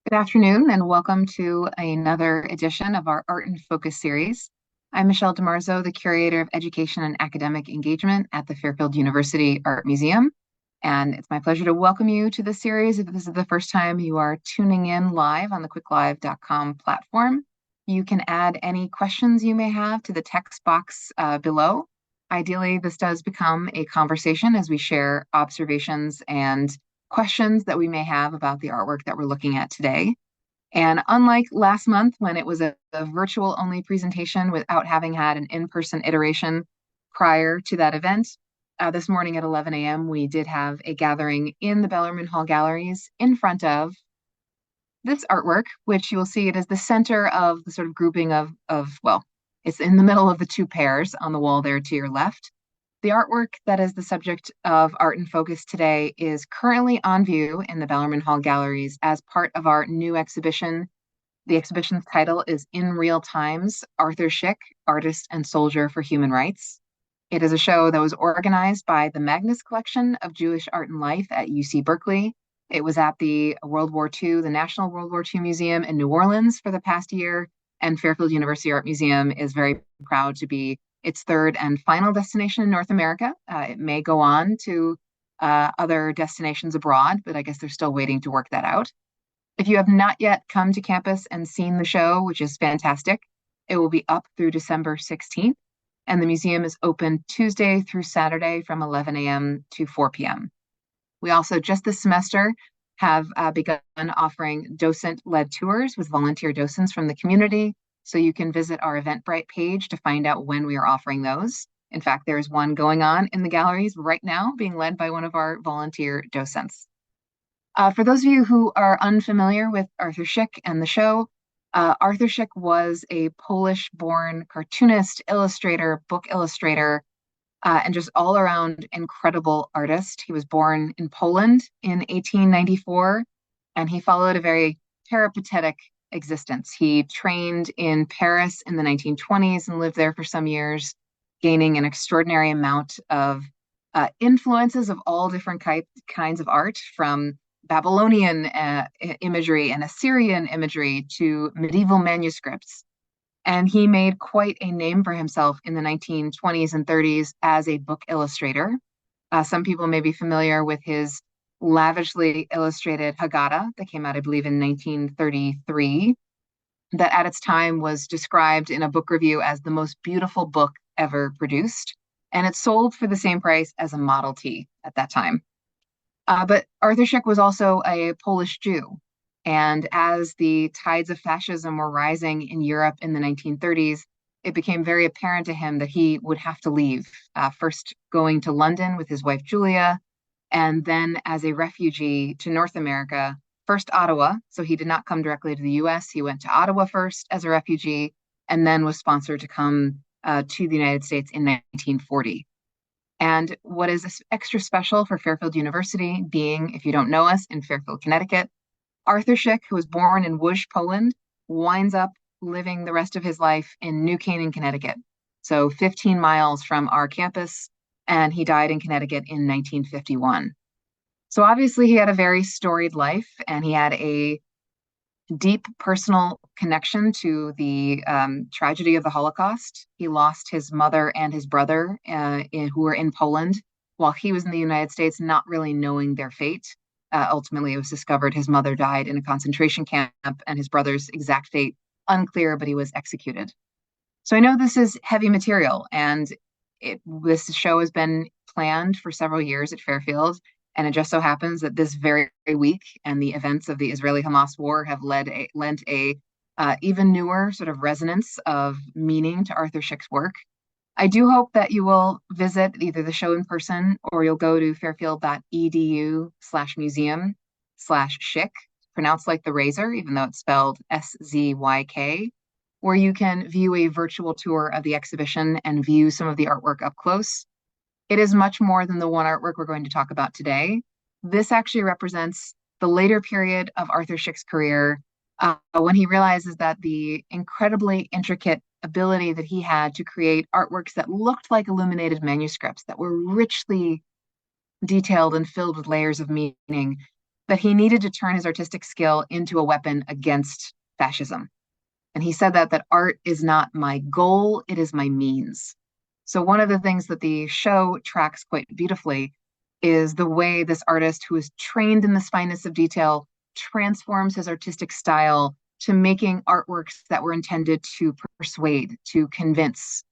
Good afternoon, and welcome to another edition of our Art in Focus series. I'm Michelle DiMarzo, the Curator of Education and Academic Engagement at the Fairfield University Art Museum. And it's my pleasure to welcome you to this series. If this is the first time you are tuning in live on the quicklive.com platform, you can add any questions you may have to the text box below. Ideally, this does become a conversation as we share observations and questions that we may have about the artwork that we're looking at today. And unlike last month when it was a virtual only presentation without having had an in-person iteration prior to that event, this morning at 11 a.m. we did have a gathering in the Bellarmine Hall galleries in front of this artwork, which you will see it is the center of the sort of grouping well, it's in the middle of the two pairs on the wall there to your left. The artwork that is the subject of Art in Focus today is currently on view in the Bellarmine Hall galleries as part of our new exhibition. The exhibition's title is In Real Times, Arthur Szyk, Artist and Soldier for Human Rights. It is a show that was organized by the Magnes collection of Jewish art and life at UC Berkeley. It was at the National World War II Museum in New Orleans for the past year, and Fairfield University Art Museum is very proud to be its third and final destination in North America. It may go on to other destinations abroad, but I guess they're still waiting to work that out. If you have not yet come to campus and seen the show, which is fantastic, it will be up through December 16th, and the museum is open Tuesday through Saturday from 11 a.m. to 4 p.m. We also, just this semester, have begun offering docent-led tours with volunteer docents from the community. So you can visit our Eventbrite page to find out when we are offering those. In fact, there's one going on in the galleries right now, being led by one of our volunteer docents. For those of you who are unfamiliar with Arthur Szyk and the show, Arthur Szyk was a Polish-born cartoonist, illustrator, book illustrator, and just all-around incredible artist. He was born in Poland in 1894, and he followed a very peripatetic existence. He trained in Paris in the 1920s and lived there for some years, gaining an extraordinary amount of influences of all different kinds of art, from Babylonian imagery and Assyrian imagery to medieval manuscripts. And he made quite a name for himself in the 1920s and 30s as a book illustrator. Some people may be familiar with his lavishly illustrated Haggadah that came out, I believe, in 1933, that at its time was described in a book review as the most beautiful book ever produced. And it sold for the same price as a Model T at that time. But Arthur Szyk was also a Polish Jew. And as the tides of fascism were rising in Europe in the 1930s, it became very apparent to him that he would have to leave, first going to London with his wife, Julia, and then as a refugee to North America, first Ottawa. So he did not come directly to the US. He went to Ottawa first as a refugee, and then was sponsored to come to the United States in 1940. And what is extra special for Fairfield University, being, if you don't know us, in Fairfield, Connecticut, Arthur Szyk, who was born in Łódź, Poland, winds up living the rest of his life in New Canaan, Connecticut. So 15 miles from our campus, and he died in Connecticut in 1951. So obviously he had a very storied life, and he had a deep personal connection to the tragedy of the Holocaust. He lost his mother and his brother who were in Poland while he was in the United States, not really knowing their fate. Ultimately, it was discovered his mother died in a concentration camp, and his brother's exact fate unclear, but he was executed. So I know this is heavy material, and this show has been planned for several years at Fairfield, and it just so happens that this very week and the events of the Israeli-Hamas war have lent a even newer sort of resonance of meaning to Arthur Szyk's work. I do hope that you will visit either the show in person, or you'll go to fairfield.edu/museum/Szyk, pronounced like the razor, even though it's spelled SZYK, where you can view a virtual tour of the exhibition and view some of the artwork up close. It is much more than the one artwork we're going to talk about today. This actually represents the later period of Arthur Szyk's career, when he realizes that the incredibly intricate ability that he had to create artworks that looked like illuminated manuscripts, that were richly detailed and filled with layers of meaning, that he needed to turn his artistic skill into a weapon against fascism. And he said that art is not my goal, it is my means. So one of the things that the show tracks quite beautifully is the way this artist, who is trained in the fineness of detail, transforms his artistic style to making artworks that were intended to persuade, to convince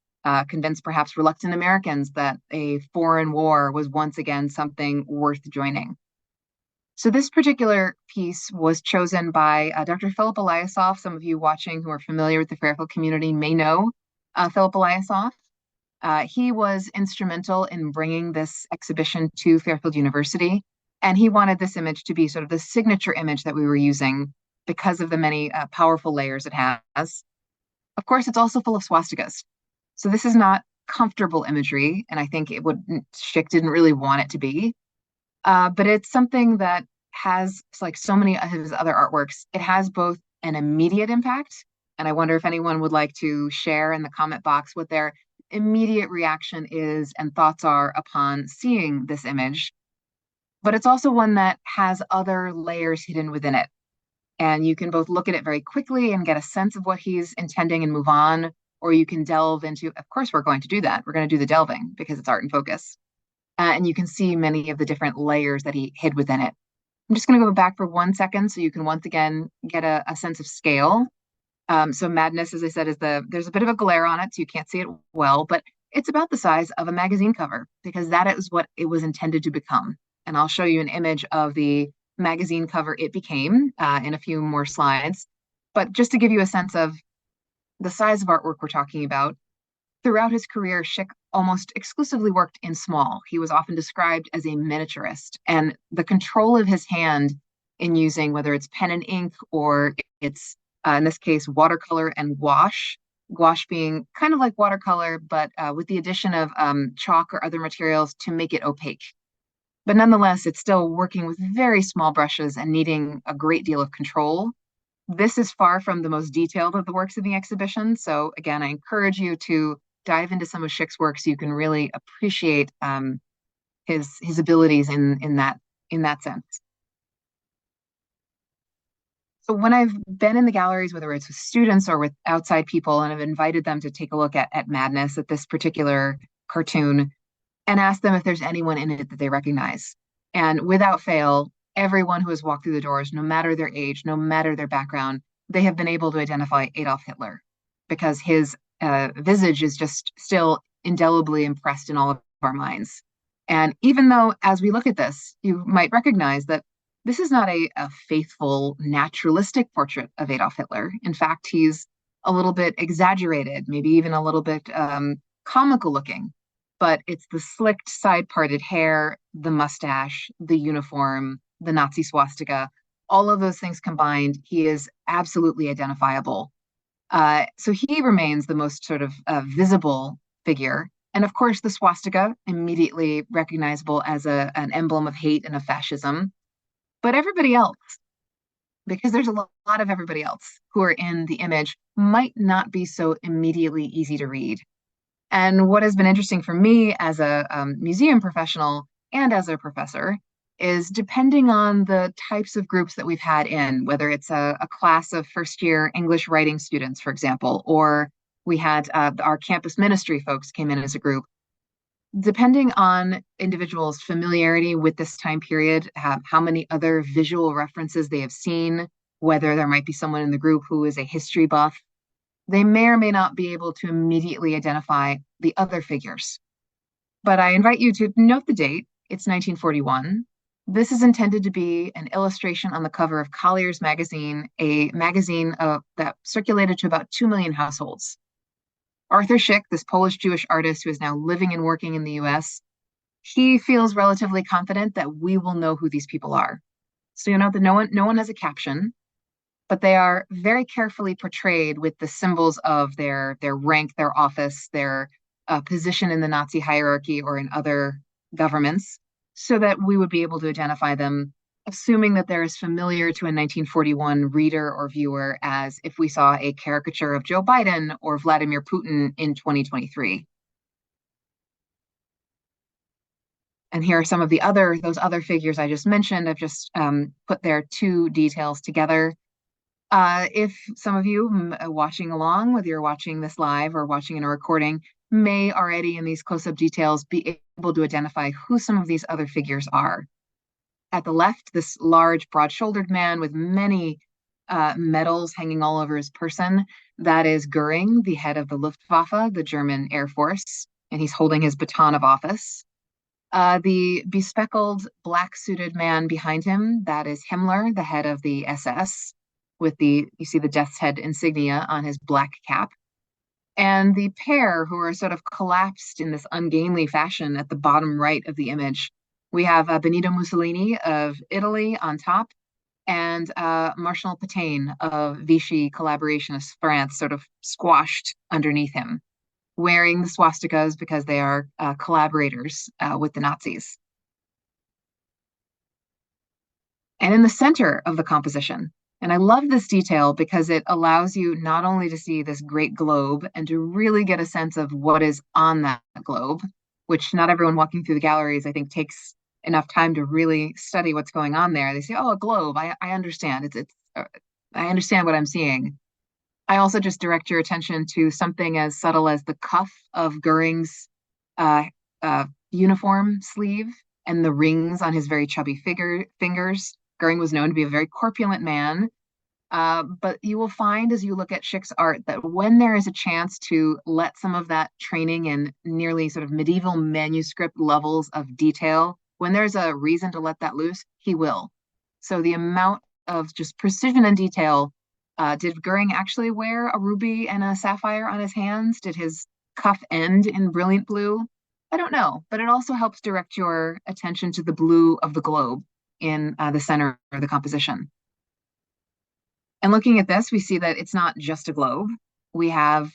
perhaps reluctant Americans that a foreign war was once again something worth joining. So this particular piece was chosen by Dr. Philip Eliasov. Some of you watching who are familiar with the Fairfield community may know Philip Eliasov. He was instrumental in bringing this exhibition to Fairfield University, and he wanted this image to be sort of the signature image that we were using because of the many powerful layers it has. Of course, it's also full of swastikas. So this is not comfortable imagery, and I think Szyk didn't really want it to be. But it's something that has, like so many of his other artworks, it has both an immediate impact, and I wonder if anyone would like to share in the comment box what their immediate reaction is and thoughts are upon seeing this image. But it's also one that has other layers hidden within it. And you can both look at it very quickly and get a sense of what he's intending and move on, or you can delve into, of course, we're going to do that. We're going to do the delving because it's art in focus. And you can see many of the different layers that he hid within it. I'm just going to go back for 1 second so you can once again get a sense of scale. So Magnes, as I said, there's a bit of a glare on it, so you can't see it well, but it's about the size of a magazine cover because that is what it was intended to become. And I'll show you an image of the magazine cover it became in a few more slides. But just to give you a sense of the size of artwork we're talking about, throughout his career, Szyk almost exclusively worked in small. He was often described as a miniaturist, and the control of his hand in using, whether it's pen and ink or it's, in this case, watercolor and gouache, gouache being kind of like watercolor, but with the addition of chalk or other materials to make it opaque. But nonetheless, it's still working with very small brushes and needing a great deal of control. This is far from the most detailed of the works in the exhibition. So again, I encourage you to dive into some of Szyk's work so you can really appreciate his abilities in that sense. So when I've been in the galleries, whether it's with students or with outside people, and I've invited them to take a look at Madness, at this particular cartoon, and asked them if there's anyone in it that they recognize. And without fail, everyone who has walked through the doors, no matter their age, no matter their background, they have been able to identify Adolf Hitler because his visage is just still indelibly impressed in all of our minds. And even though, as we look at this, you might recognize that this is not a faithful, naturalistic portrait of Adolf Hitler. In fact, he's a little bit exaggerated, maybe even a little bit comical looking. But it's the slicked, side-parted hair, the mustache, the uniform, the Nazi swastika, all of those things combined, he is absolutely identifiable. So he remains the most sort of visible figure. And of course, the swastika, immediately recognizable as an emblem of hate and of fascism. But everybody else, because there's a lot of everybody else who are in the image, might not be so immediately easy to read. And what has been interesting for me as a museum professional and as a professor is depending on the types of groups that we've had in, whether it's a class of first-year English writing students, for example, or we had our campus ministry folks came in as a group. Depending on individuals' familiarity with this time period, how many other visual references they have seen, whether there might be someone in the group who is a history buff, they may or may not be able to immediately identify the other figures. But I invite you to note the date. It's 1941. This is intended to be an illustration on the cover of Collier's magazine, a magazine that circulated to about 2 million households. Arthur Szyk, this Polish-Jewish artist who is now living and working in the US, he feels relatively confident that we will know who these people are. So you know that no one has a caption, but they are very carefully portrayed with the symbols of their rank, their office, their position in the Nazi hierarchy or in other governments, so that we would be able to identify them, assuming that they're as familiar to a 1941 reader or viewer as if we saw a caricature of Joe Biden or Vladimir Putin in 2023. And here are some of those other figures I just mentioned. I've just put their two details together. If some of you watching along, whether you're watching this live or watching in a recording, may already in these close-up details be able to identify who some of these other figures are. At the left, this large, broad-shouldered man with many medals hanging all over his person, that is Goering, the head of the Luftwaffe, the German Air Force, and he's holding his baton of office. The bespectacled black-suited man behind him, that is Himmler, the head of the SS, with you see the death's head insignia on his black cap. And the pair who are sort of collapsed in this ungainly fashion at the bottom right of the image. We have Benito Mussolini of Italy on top, and Marshal Pétain of Vichy collaborationist France sort of squashed underneath him, wearing the swastikas because they are collaborators with the Nazis. And in the center of the composition, and I love this detail because it allows you not only to see this great globe and to really get a sense of what is on that globe, which not everyone walking through the galleries, I think, takes enough time to really study what's going on there. They say, oh, a globe, I understand. I understand what I'm seeing. I also just direct your attention to something as subtle as the cuff of Goering's uniform sleeve and the rings on his very chubby fingers. Goering was known to be a very corpulent man, but you will find as you look at Szyk's art that when there is a chance to let some of that training in nearly sort of medieval manuscript levels of detail, when there's a reason to let that loose, he will. So the amount of just precision and detail. Did Goering actually wear a ruby and a sapphire on his hands? Did his cuff end in brilliant blue? I don't know, but it also helps direct your attention to the blue of the globe in the center of the composition. And looking at this, we see that it's not just a globe. We have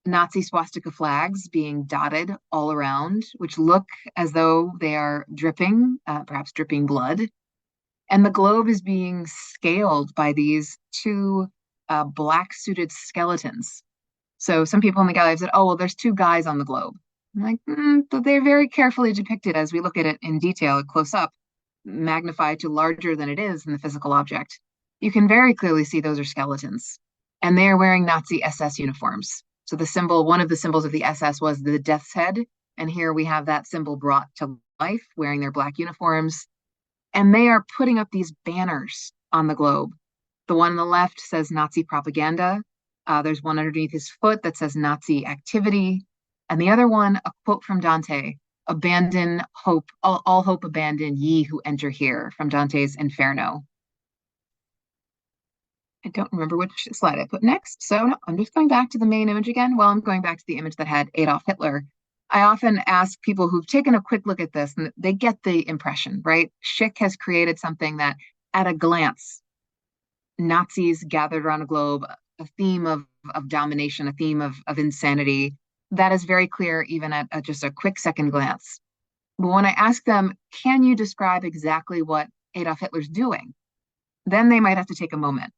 Nazi swastika flags being dotted all around, which look as though they are dripping, perhaps dripping blood. And the globe is being scaled by these two black-suited skeletons. So some people in the gallery have said, oh, well, there's two guys on the globe. I'm like, but they're very carefully depicted as we look at it in detail, close up, magnified to larger than it is in the physical object. You can very clearly see those are skeletons. And they are wearing Nazi SS uniforms. So one of the symbols of the SS was the death's head. And here we have that symbol brought to life, wearing their black uniforms. And they are putting up these banners on the globe. The one on the left says Nazi propaganda. There's one underneath his foot that says Nazi activity. And the other one, a quote from Dante, abandon hope, all hope abandon, ye who enter here, from Dante's Inferno. I don't remember which slide I put next. So no, I'm just going back to the main image again. Well, I'm going back to the image that had Adolf Hitler. I often ask people who've taken a quick look at this, and they get the impression, right? Szyk has created something that, at a glance, Nazis gathered around a globe, a theme of domination, a theme of insanity. That is very clear even at just a quick second glance. But when I ask them, can you describe exactly what Adolf Hitler's doing? Then they might have to take a moment.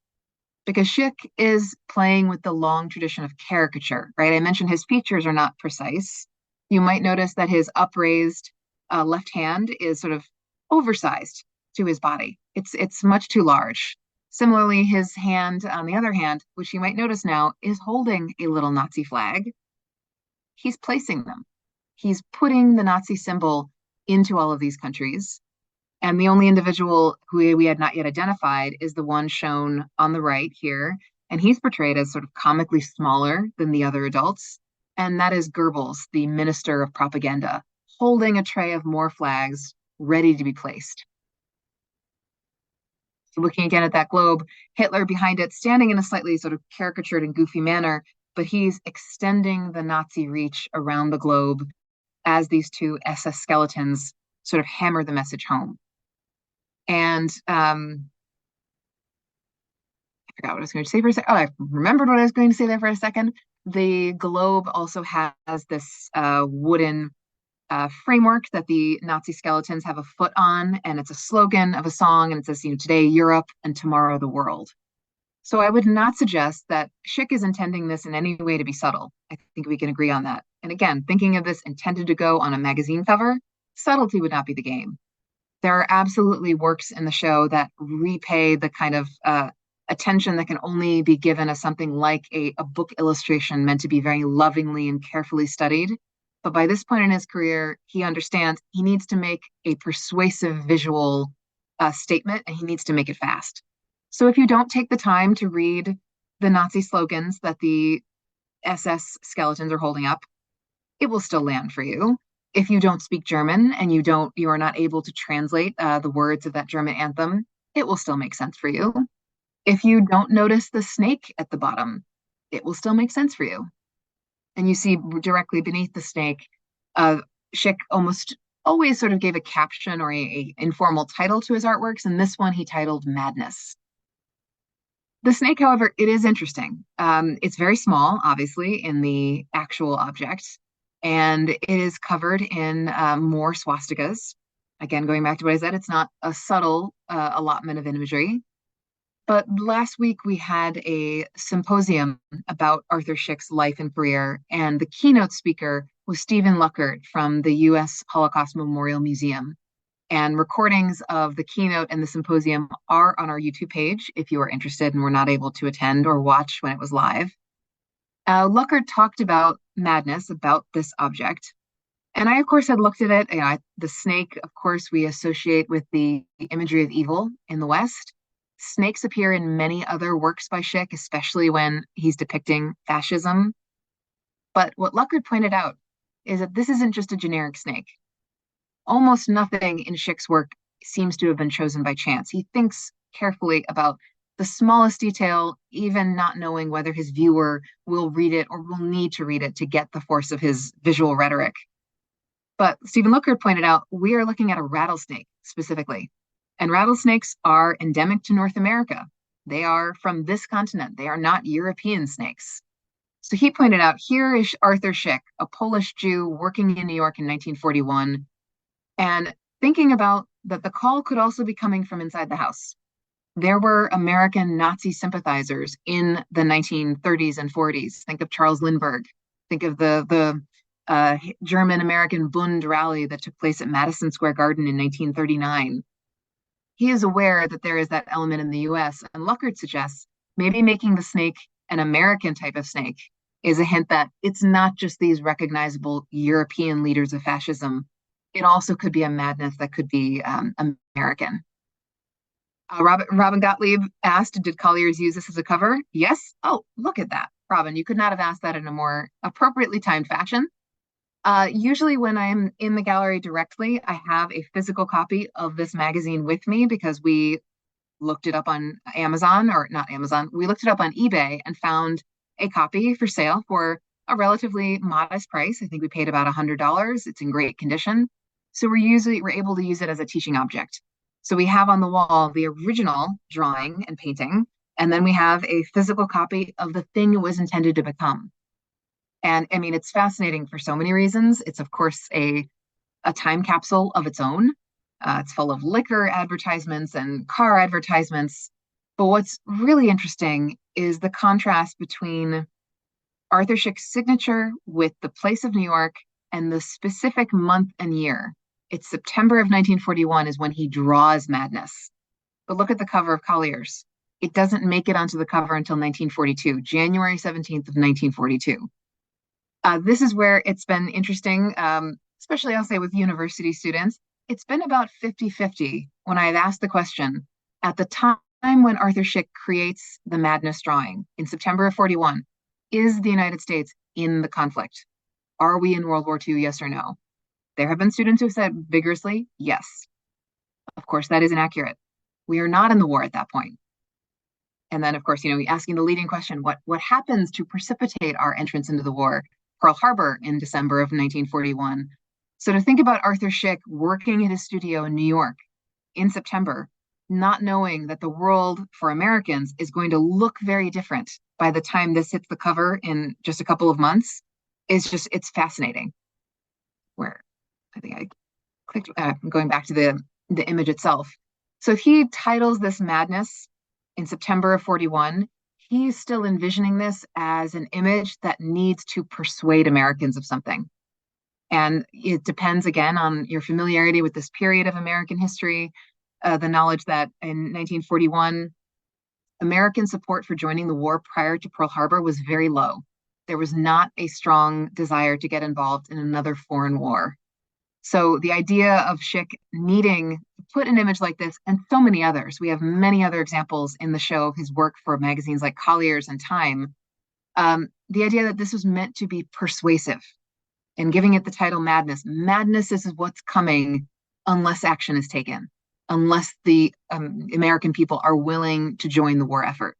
Because Szyk is playing with the long tradition of caricature, right? I mentioned his features are not precise. You might notice that his upraised left hand is sort of oversized to his body. It's much too large. Similarly, his hand, on the other hand, which you might notice now, is holding a little Nazi flag. He's placing them. He's putting the Nazi symbol into all of these countries. And the only individual who we had not yet identified is the one shown on the right here. And he's portrayed as sort of comically smaller than the other adults. And that is Goebbels, the minister of propaganda, holding a tray of more flags ready to be placed. So looking again at that globe, Hitler behind it, standing in a slightly sort of caricatured and goofy manner, but he's extending the Nazi reach around the globe as these two SS skeletons sort of hammer the message home. And I forgot what I was going to say for a second. Oh, I remembered what I was going to say there for a second. The globe also has this wooden framework that the Nazi skeletons have a foot on, and it's a slogan of a song, and it says, today Europe and tomorrow the world. So I would not suggest that Szyk is intending this in any way to be subtle. I think we can agree on that. And again, thinking of this intended to go on a magazine cover, subtlety would not be the game. There are absolutely works in the show that repay the kind of attention that can only be given as something like a book illustration meant to be very lovingly and carefully studied. But by this point in his career, he understands he needs to make a persuasive visual statement, and he needs to make it fast. So if you don't take the time to read the Nazi slogans that the SS skeletons are holding up, it will still land for you. If you don't speak German and you are not able to translate the words of that German anthem, it will still make sense for you. If you don't notice the snake at the bottom, it will still make sense for you. And you see directly beneath the snake, Szyk almost always sort of gave a caption or a informal title to his artworks, and this one he titled Madness. The snake, however, it is interesting. It's very small, obviously, in the actual object, and it is covered in more swastikas. Again, going back to what I said, it's not a subtle allotment of imagery. But last week we had a symposium about Arthur Szyk's life and career, and the keynote speaker was Stephen Luckert from the U.S. Holocaust Memorial Museum. And recordings of the keynote and the symposium are on our YouTube page if you are interested and were not able to attend or watch when it was live. Luckert talked about madness, about this object. And I, of course, had looked at it. The snake, of course, we associate with the imagery of evil in the West. Snakes appear in many other works by Szyk, especially when he's depicting fascism. But what Luckert pointed out is that this isn't just a generic snake. Almost nothing in Szyk's work seems to have been chosen by chance. He thinks carefully about the smallest detail, even not knowing whether his viewer will read it or will need to read it to get the force of his visual rhetoric. But Stephen Luckert pointed out, we are looking at a rattlesnake specifically. And rattlesnakes are endemic to North America. They are from this continent. They are not European snakes. So he pointed out, here is Arthur Szyk, a Polish Jew working in New York in 1941, and thinking about that the call could also be coming from inside the house. There were American Nazi sympathizers in the 1930s and 40s. Think of Charles Lindbergh. Think of the German-American Bund rally that took place at Madison Square Garden in 1939. He is aware that there is that element in the US, and Luckert suggests maybe making the snake an American type of snake is a hint that it's not just these recognizable European leaders of fascism. It also could be a madness that could be American. Robin Gottlieb asked, did Colliers use this as a cover? Yes. Oh, look at that. Robin, you could not have asked that in a more appropriately timed fashion. Usually when I'm in the gallery directly, I have a physical copy of this magazine with me because we looked it up on Amazon, or not Amazon, we looked it up on eBay and found a copy for sale for a relatively modest price. I think we paid about $100. It's in great condition. So we're able to use it as a teaching object. So we have on the wall the original drawing and painting, and then we have a physical copy of the thing it was intended to become. And I mean, it's fascinating for so many reasons. It's, of course, a time capsule of its own. It's full of liquor advertisements and car advertisements. But what's really interesting is the contrast between Arthur Szyk's signature with the place of New York and the specific month and year. It's September of 1941 is when he draws Madness. But look at the cover of Collier's. It doesn't make it onto the cover until 1942, January 17th of 1942. This is where it's been interesting, especially I'll say with university students. It's been about 50-50 when I've asked the question, at the time when Arthur Szyk creates the Madness drawing in September of 41, is the United States in the conflict? Are we in World War II, yes or no? There have been students who have said vigorously, yes. Of course, that is inaccurate. We are not in the war at that point. And then, of course, asking the leading question, what happens to precipitate our entrance into the war? Pearl Harbor in December of 1941. So to think about Arthur Szyk working at his studio in New York in September, not knowing that the world for Americans is going to look very different by the time this hits the cover in just a couple of months, it's fascinating. Where I think I clicked, going back to the image itself. So if he titles this Madness in September of 41, he's still envisioning this as an image that needs to persuade Americans of something. And it depends again on your familiarity with this period of American history, the knowledge that in 1941, American support for joining the war prior to Pearl Harbor was very low. There was not a strong desire to get involved in another foreign war. So the idea of Szyk needing to put an image like this and so many others, we have many other examples in the show of his work for magazines like Collier's and Time. The idea that this was meant to be persuasive and giving it the title Madness. Madness is what's coming unless action is taken, unless the American people are willing to join the war effort.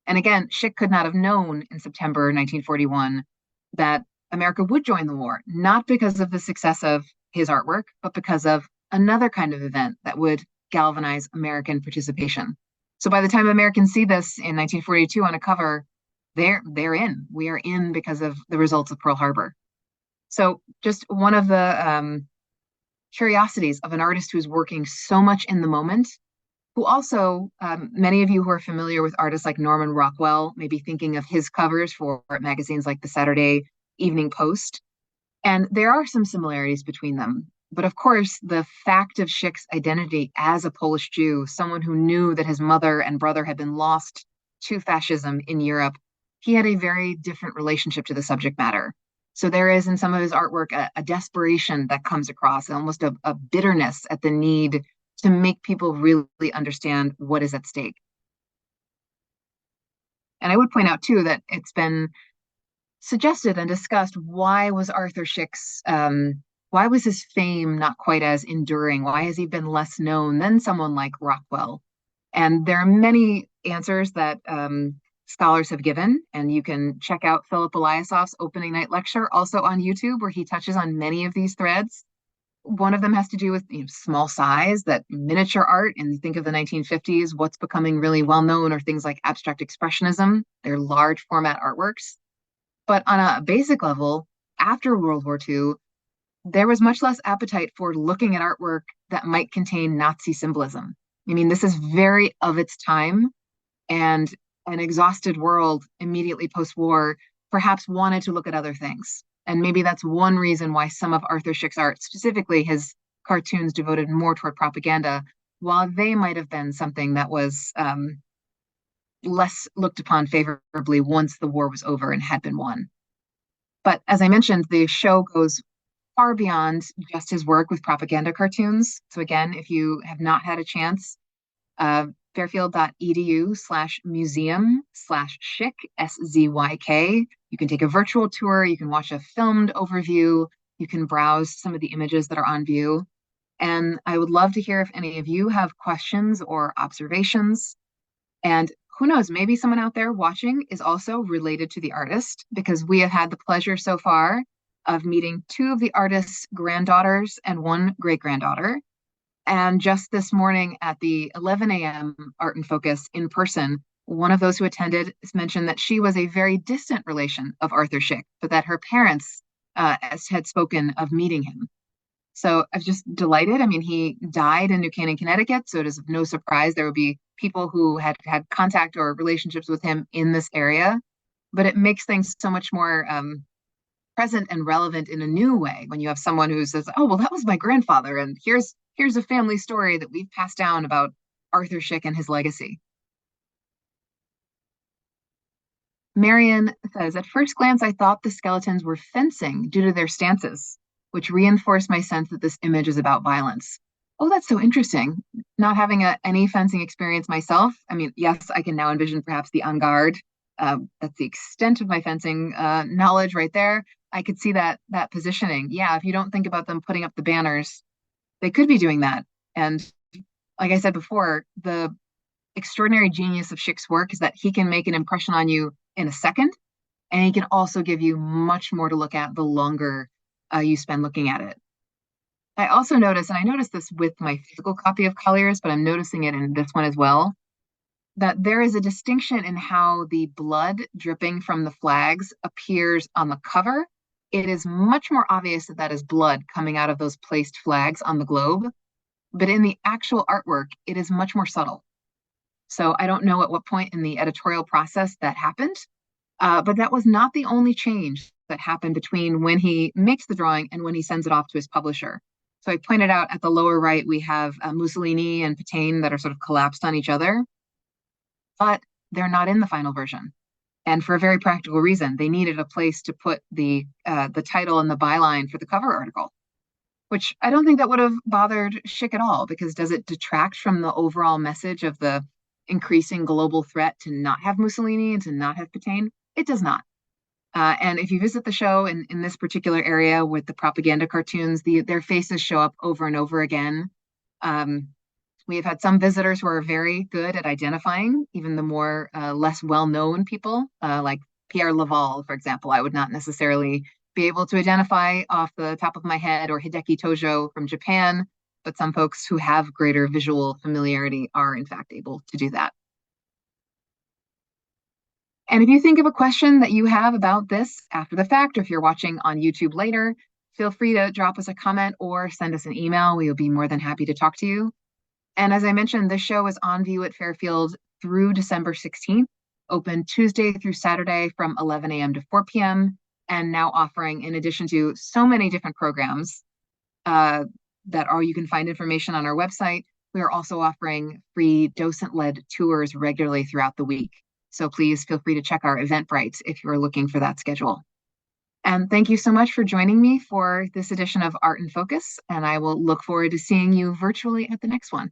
And again, Szyk could not have known in September 1941 that America would join the war, not because of the success of his artwork, but because of another kind of event that would galvanize American participation. So by the time Americans see this in 1942 on a cover, they're in. We are in because of the results of Pearl Harbor. So just one of the curiosities of an artist who's working so much in the moment, who also, many of you who are familiar with artists like Norman Rockwell may be thinking of his covers for magazines like the Saturday Evening Post. And there are some similarities between them. But of course, the fact of Szyk's identity as a Polish Jew, someone who knew that his mother and brother had been lost to fascism in Europe, he had a very different relationship to the subject matter. So there is in some of his artwork a desperation that comes across, almost a bitterness at the need to make people really understand what is at stake. And I would point out too that it's been suggested and discussed, why was why was his fame not quite as enduring? Why has he been less known than someone like Rockwell? And there are many answers that scholars have given, and you can check out Philip Eliasov's opening night lecture also on YouTube, where he touches on many of these threads. One of them has to do with small size, that miniature art, and think of the 1950s, what's becoming really well known are things like abstract expressionism. They're large format artworks. But on a basic level, after World War II, there was much less appetite for looking at artwork that might contain Nazi symbolism. I mean, this is very of its time, and an exhausted world immediately post-war perhaps wanted to look at other things. And maybe that's one reason why some of Arthur Szyk's art, specifically his cartoons devoted more toward propaganda, while they might have been something that was less looked upon favorably once the war was over and had been won. But as I mentioned, the show goes far beyond just his work with propaganda cartoons. So again, if you have not had a chance, fairfield.edu/museum/Szyk, SZYK. You can take a virtual tour, you can watch a filmed overview, you can browse some of the images that are on view. And I would love to hear if any of you have questions or observations. And who knows, maybe someone out there watching is also related to the artist, because we have had the pleasure so far of meeting two of the artist's granddaughters and one great-granddaughter. And just this morning at the 11 a.m. Art in Focus in person, one of those who attended mentioned that she was a very distant relation of Arthur Szyk, but that her parents had spoken of meeting him. So I was just delighted. I mean, he died in New Canaan, Connecticut, so it is no surprise there would be people who had had contact or relationships with him in this area. But it makes things so much more present and relevant in a new way when you have someone who says, oh, well, that was my grandfather, and here's a family story that we've passed down about Arthur Szyk and his legacy. Marion says, at first glance, I thought the skeletons were fencing due to their stances, which reinforced my sense that this image is about violence. Oh, that's so interesting. Not having any fencing experience myself. I mean, yes, I can now envision perhaps the en garde. That's the extent of my fencing knowledge right there. I could see that positioning. Yeah, if you don't think about them putting up the banners, they could be doing that. And like I said before, the extraordinary genius of Szyk's work is that he can make an impression on you in a second, and he can also give you much more to look at the longer you spend looking at it. I also noticed, and I noticed this with my physical copy of Collier's, but I'm noticing it in this one as well, that there is a distinction in how the blood dripping from the flags appears on the cover. It is much more obvious that that is blood coming out of those placed flags on the globe. But in the actual artwork, it is much more subtle. So I don't know at what point in the editorial process that happened, but that was not the only change that happen between when he makes the drawing and when he sends it off to his publisher. So I pointed out at the lower right, we have Mussolini and Pétain that are sort of collapsed on each other, but they're not in the final version. And for a very practical reason, they needed a place to put the title and the byline for the cover article, which I don't think that would have bothered Szyk at all, because does it detract from the overall message of the increasing global threat to not have Mussolini and to not have Pétain? It does not. And if you visit the show in this particular area with the propaganda cartoons, their faces show up over and over again. We have had some visitors who are very good at identifying even the more less well-known people, like Pierre Laval, for example. I would not necessarily be able to identify off the top of my head, or Hideki Tojo from Japan, but some folks who have greater visual familiarity are in fact able to do that. And if you think of a question that you have about this after the fact, or if you're watching on YouTube later, feel free to drop us a comment or send us an email. We will be more than happy to talk to you. And as I mentioned, this show is on view at Fairfield through December 16th, open Tuesday through Saturday from 11 a.m. to 4 p.m., and now offering, in addition to so many different programs you can find information on our website, we are also offering free docent-led tours regularly throughout the week. So please feel free to check our Eventbrite if you're looking for that schedule. And thank you so much for joining me for this edition of Art in Focus, and I will look forward to seeing you virtually at the next one.